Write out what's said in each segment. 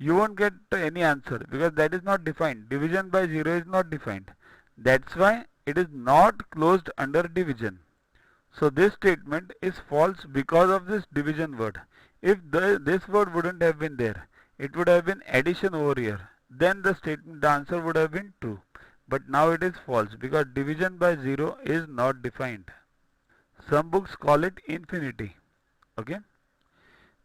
you won't get any answer because that is not defined. Division by 0 is not defined. That's why it is not closed under division. So this statement is false because of this division word. If this word wouldn't have been there, it would have been addition over here. Then the answer would have been true. But now it is false because division by 0 is not defined. Some books call it infinity. Okay.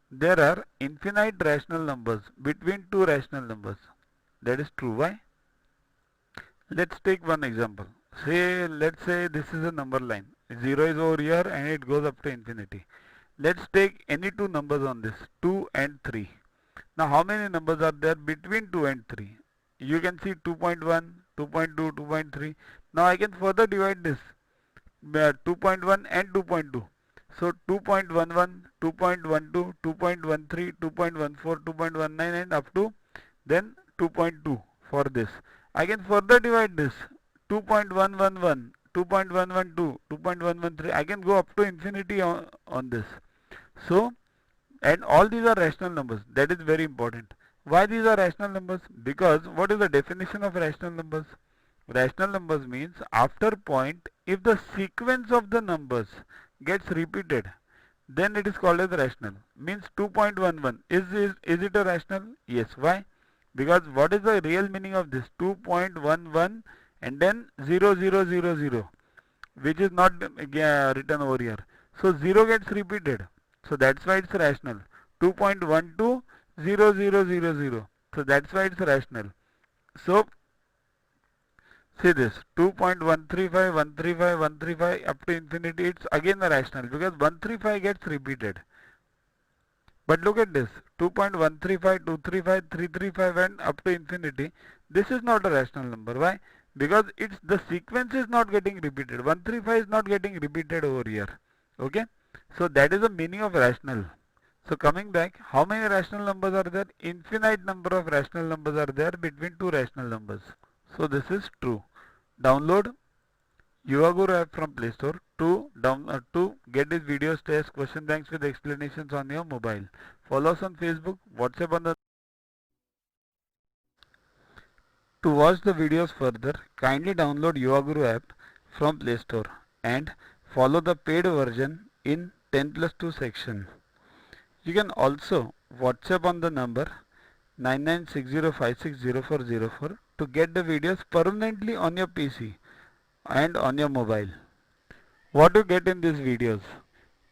There are infinite rational numbers between two rational numbers. That is true. Why? Let's take one example. Let's say this is a number line. 0 is over here and it goes up to infinity. Let's take any two numbers on this, 2 and 3. Now how many numbers are there between 2 and 3? You can see 2.1, 2.2, 2.3. Now I can further divide this, 2.1 and 2.2. So 2.11, 2.12, 2.13, 2.14, 2.19 and up to then 2.2 for this. I can further divide this, 2.111, 2.112, 2.113. I can go up to infinity on this. So, and all these are rational numbers. That is very important. Why these are rational numbers? Because what is the definition of rational numbers? Rational numbers means after point, if the sequence of the numbers gets repeated, then it is called as rational. Means 2.11. Is it a rational? Yes. Why? Because what is the real meaning of this? 2.11 and then 0000, which is not written over here. So 0 gets repeated. So that's why it's rational. 2.12, 0000. So that's why it's rational. So see this, 2.135, 135, 135 up to infinity, it's again a rational because 135 gets repeated. But look at this, 2.135, 235, 335 and up to infinity. This is not a rational number. Why? Because the sequence is not getting repeated. 135 is not getting repeated over here. Okay? So that is the meaning of rational. So coming back, how many rational numbers are there? Infinite number of rational numbers are there between two rational numbers. So this is true. Download Yuaguru app from Play Store to get these videos, tests, question banks with explanations on your mobile. Follow us on Facebook, WhatsApp on the. To watch the videos further, kindly download Yuaguru app from Play Store and follow the paid version in 10+2 section. You can also WhatsApp on the number 9960560404 to get the videos permanently on your PC and on your mobile. What you get in these videos?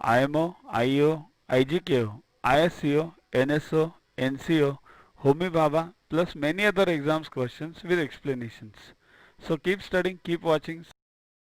IMO, IO, IGKO, ISCO, NSO, NCO, Homi Bhabha plus many other exams questions with explanations. So keep studying, keep watching.